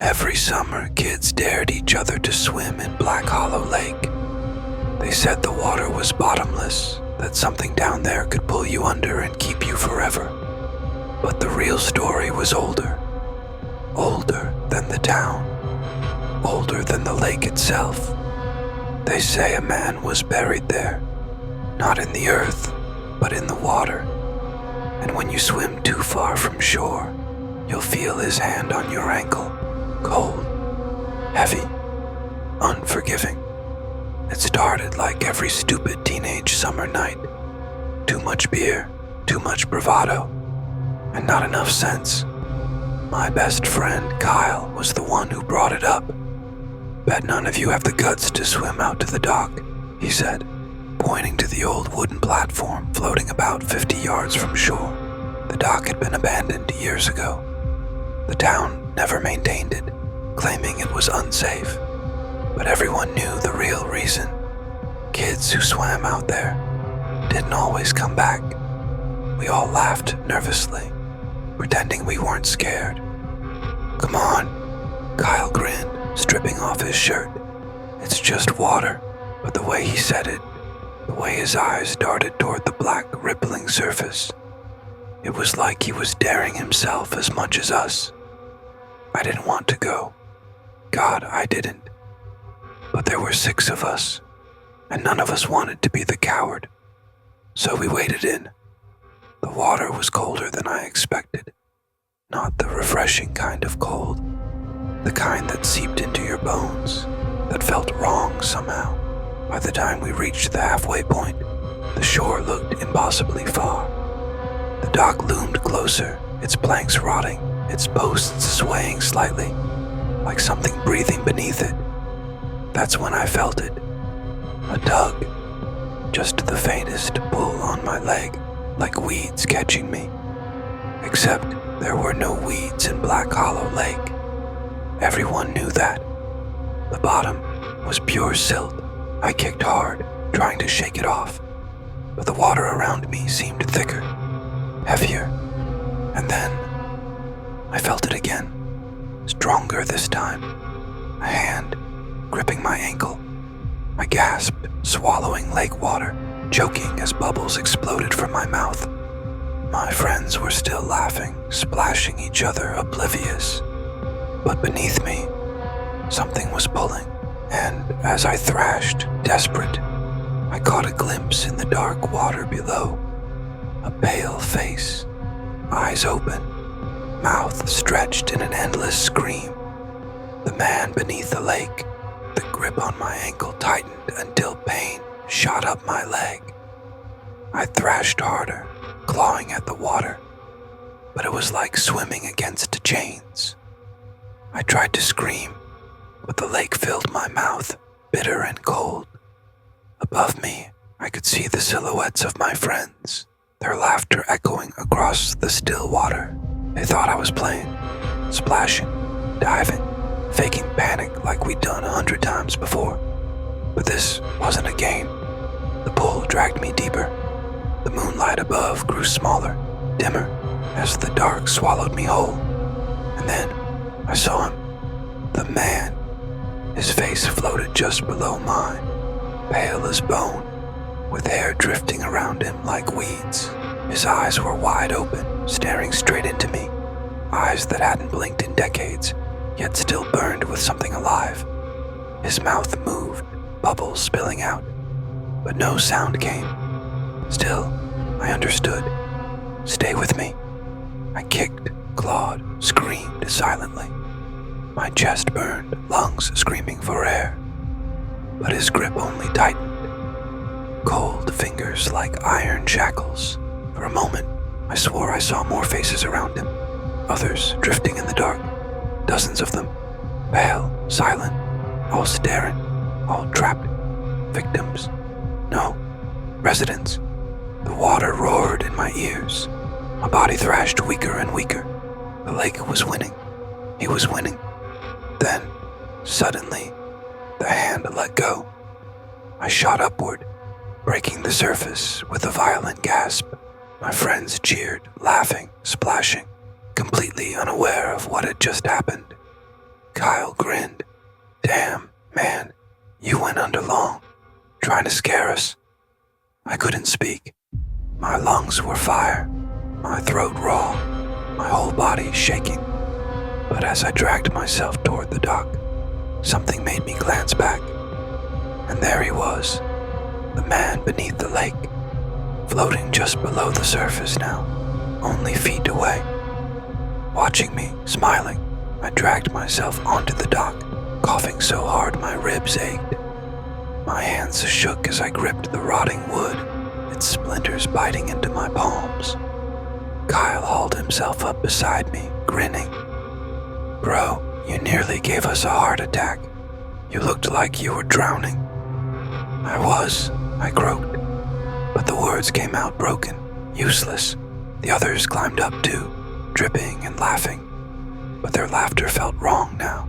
Every summer, kids dared each other to swim in Black Hollow Lake. They said the water was bottomless, that something down there could pull you under and keep you forever. But the real story was older. Older than the town. Older than the lake itself. They say a man was buried there, not in the earth, but in the water. And when you swim too far from shore, you'll feel his hand on your ankle, cold, heavy, unforgiving. It started like every stupid teenage summer night. Too much beer, too much bravado, and not enough sense. My best friend, Kyle, was the one who brought it up. Bet none of you have the guts to swim out to the dock, he said, pointing to the old wooden platform floating about 50 yards from shore. The dock had been abandoned years ago. The town never maintained it, claiming it was unsafe. But everyone knew the real reason. Kids who swam out there didn't always come back. We all laughed nervously, pretending we weren't scared. "Come on," Kyle grinned, stripping off his shirt. "It's just water." But the way he said it, the way his eyes darted toward the black, rippling surface, it was like he was daring himself as much as us. I didn't want to go. God, I didn't. But there were 6 of us, and none of us wanted to be the coward. So we waded in. The water was colder than I expected. Not the refreshing kind of cold. The kind that seeped into your bones, that felt wrong somehow. By the time we reached the halfway point, the shore looked impossibly far. The dock loomed closer, its planks rotting, its posts swaying slightly, like something breathing beneath it. That's when I felt it. A tug. Just the faintest pull on my leg, like weeds catching me. Except there were no weeds in Black Hollow Lake. Everyone knew that. The bottom was pure silt. I kicked hard, trying to shake it off. But the water around me seemed thicker, heavier. And then I felt it again. Stronger this time. A hand gripping my ankle. I gasped, swallowing lake water, choking as bubbles exploded from my mouth. My friends were still laughing, splashing each other, oblivious. But beneath me, something was pulling, and as I thrashed, desperate, I caught a glimpse in the dark water below. A pale face, eyes open, mouth stretched in an endless scream. The man beneath the lake. The grip on my ankle tightened until pain shot up my leg. I thrashed harder, clawing at the water, but it was like swimming against chains. I tried to scream, but the lake filled my mouth, bitter and cold. Above me, I could see the silhouettes of my friends, their laughter echoing across the still water. They thought I was playing, splashing, diving, faking panic like we'd done 100 times before. But this wasn't a game. The pull dragged me deeper. The moonlight above grew smaller, dimmer, as the dark swallowed me whole. And then I saw him. The man. His face floated just below mine, pale as bone, with hair drifting around him like weeds. His eyes were wide open, staring straight into me. Eyes that hadn't blinked in decades, yet still burned with something alive. His mouth moved, bubbles spilling out, but no sound came. Still, I understood. Stay with me. I kicked, clawed, screamed silently. My chest burned, lungs screaming for air. But his grip only tightened. Cold fingers like iron shackles. For a moment, I swore I saw more faces around him. Others drifting in the dark. Dozens of them, pale, silent, all staring, all trapped. Victims. No, residents. The water roared in my ears. My body thrashed weaker and weaker. The lake was winning. He was winning. Then, suddenly, the hand let go. I shot upward, breaking the surface with a violent gasp. My friends cheered, laughing, splashing, completely unaware of what had just happened. Kyle grinned. Damn, man, you went under long, trying to scare us. I couldn't speak. My lungs were fire, my throat raw, my whole body shaking. But as I dragged myself toward the dock, something made me glance back. And there he was, the man beneath the lake, floating just below the surface now, only feet away. Watching me, smiling, I dragged myself onto the dock, coughing so hard my ribs ached. My hands shook as I gripped the rotting wood, its splinters biting into my palms. Kyle hauled himself up beside me, grinning. Bro, you nearly gave us a heart attack. You looked like you were drowning. I croaked, but the words came out broken, useless. The others climbed up too, dripping and laughing, but their laughter felt wrong now.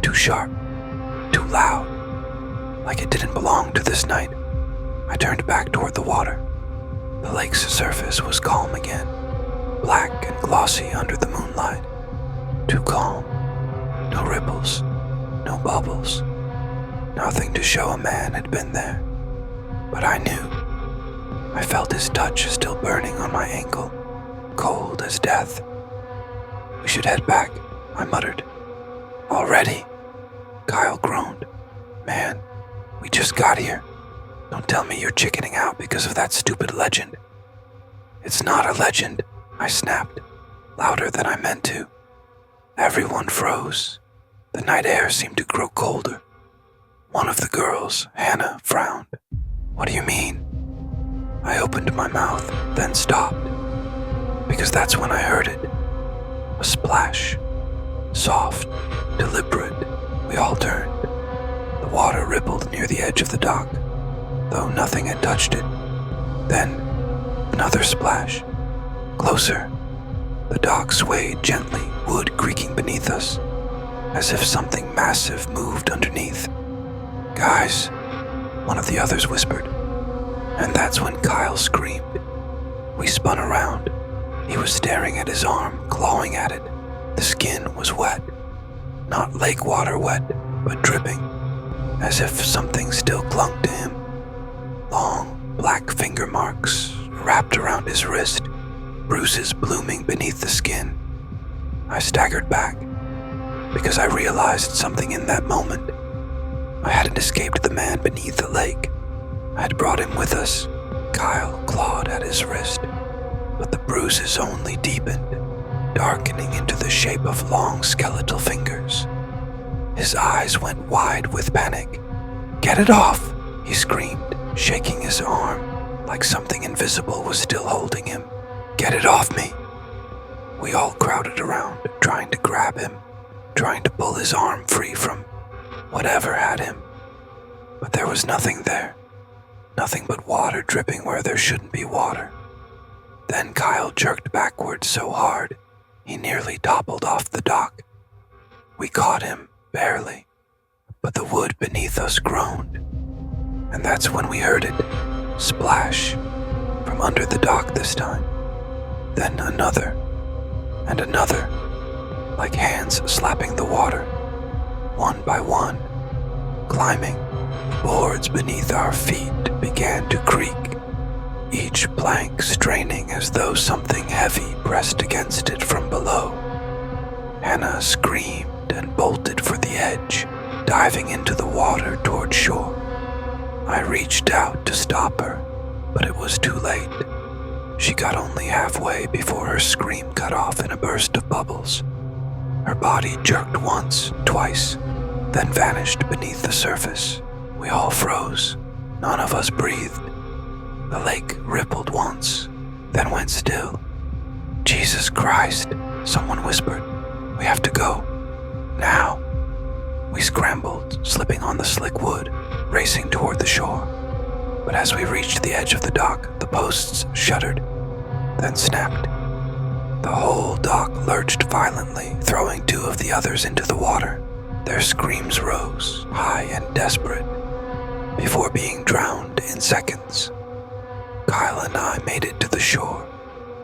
Too sharp, too loud, like it didn't belong to this night. I turned back toward the water. The lake's surface was calm again, black and glossy under the moonlight. Too calm. No ripples, no bubbles. Nothing to show a man had been there. But I knew. I felt his touch still burning on my ankle, cold as death. We should head back, I muttered. Already? Kyle groaned. Man, we just got here. Don't tell me you're chickening out because of that stupid legend. It's not a legend, I snapped, louder than I meant to. Everyone froze. The night air seemed to grow colder. One of the girls, Hannah, frowned. What do you mean? I opened my mouth, then stopped, because that's when I heard it. A splash. Soft, deliberate. We all turned. The water rippled near the edge of the dock, though nothing had touched it. Then, another splash. Closer. The dock swayed gently, wood creaking beneath us, as if something massive moved underneath. Guys, one of the others whispered, and that's when Kyle screamed. We spun around. He was staring at his arm, clawing at it. The skin was wet. Not lake water wet, but dripping, as if something still clung to him. Long, black finger marks wrapped around his wrist, bruises blooming beneath the skin. I staggered back, because I realized something in that moment. I hadn't escaped the man beneath the lake. I had brought him with us. Kyle clawed at his wrist, but the bruises only deepened, darkening into the shape of long skeletal fingers. His eyes went wide with panic. Get it off, he screamed, shaking his arm like something invisible was still holding him. Get it off me. We all crowded around, trying to grab him, trying to pull his arm free from whatever had him. But there was nothing there. Nothing but water dripping where there shouldn't be water. Then Kyle jerked backwards so hard, he nearly toppled off the dock. We caught him, barely, but the wood beneath us groaned. And that's when we heard it, splash, from under the dock this time. Then another, and another, like hands slapping the water, one by one, climbing. The boards beneath our feet began to creak, each plank straining as though something heavy pressed against it from below. Hannah screamed and bolted for the edge, diving into the water toward shore. I reached out to stop her, but it was too late. She got only halfway before her scream cut off in a burst of bubbles. Her body jerked once, twice, then vanished beneath the surface. We all froze. None of us breathed. The lake rippled once, then went still. Jesus Christ, someone whispered. We have to go. Now. We scrambled, slipping on the slick wood, racing toward the shore. But as we reached the edge of the dock, the posts shuddered, then snapped. The whole dock lurched violently, throwing two of the others into the water. Their screams rose, high and desperate, before being drowned in seconds. Kyle and I made it to the shore,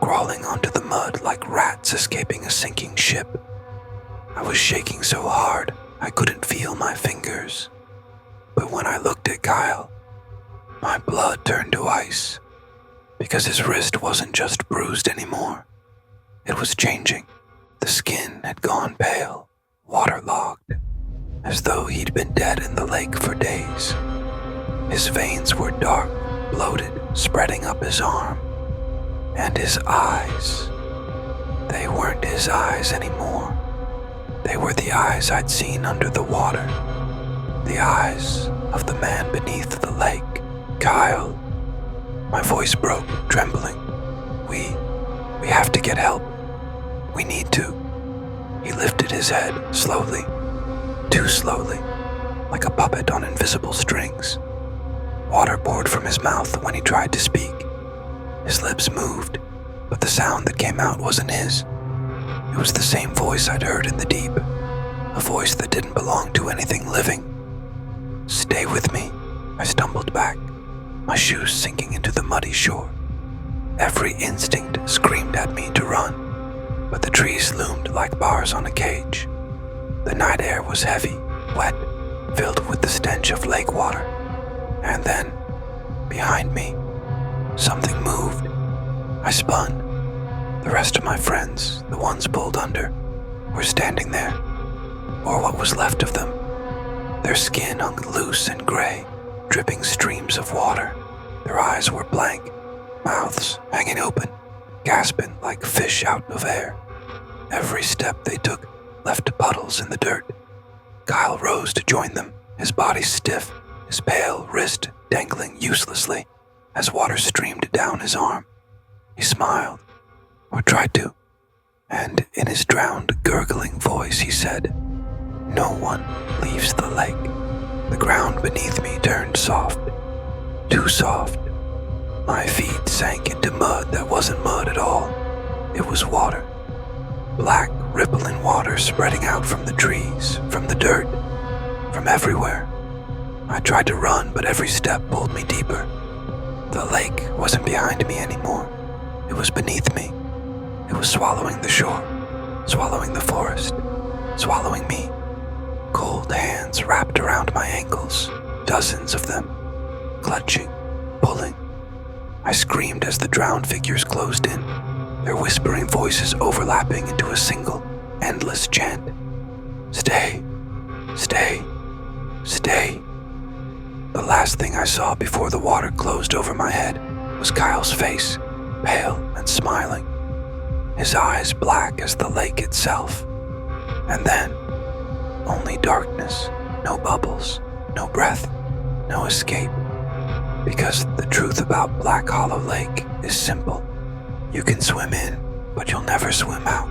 crawling onto the mud like rats escaping a sinking ship. I was shaking so hard I couldn't feel my fingers. But when I looked at Kyle, my blood turned to ice, because his wrist wasn't just bruised anymore. It was changing. The skin had gone pale, waterlogged, as though he'd been dead in the lake for days. His veins were dark, bloated, spreading up his arm. And his eyes, they weren't his eyes anymore. They were the eyes I'd seen under the water. The eyes of the man beneath the lake. Kyle. My voice broke, trembling. We have to get help. We need to. He lifted his head, slowly. Too slowly, like a puppet on invisible strings. Water poured from his mouth when he tried to speak. His lips moved, but the sound that came out wasn't his. It was the same voice I'd heard in the deep, a voice that didn't belong to anything living. Stay with me. I stumbled back, my shoes sinking into the muddy shore. Every instinct screamed at me to run, but the trees loomed like bars on a cage. The night air was heavy, wet, filled with the stench of lake water. And then, behind me, something moved. I spun. The rest of my friends, the ones pulled under, were standing there, or what was left of them. Their skin hung loose and gray, dripping streams of water. Their eyes were blank, mouths hanging open, gasping like fish out of air. Every step they took left puddles in the dirt. Kyle rose to join them, his body stiff, his pale wrist dangling uselessly as water streamed down his arm. He smiled, or tried to, and in his drowned, gurgling voice he said, "No one leaves the lake." The ground beneath me turned soft, too soft. My feet sank into mud that wasn't mud at all. It was water. Black, rippling water spreading out from the trees, from the dirt, from everywhere. I tried to run, but every step pulled me deeper. The lake wasn't behind me anymore. It was beneath me. It was swallowing the shore, swallowing the forest, swallowing me. Cold hands wrapped around my ankles, dozens of them, clutching, pulling. I screamed as the drowned figures closed in, their whispering voices overlapping into a single, endless chant. Stay, stay, stay. The last thing I saw before the water closed over my head was Kyle's face, pale and smiling, his eyes black as the lake itself. And then, only darkness, no bubbles, no breath, no escape. Because the truth about Black Hollow Lake is simple. You can swim in, but you'll never swim out.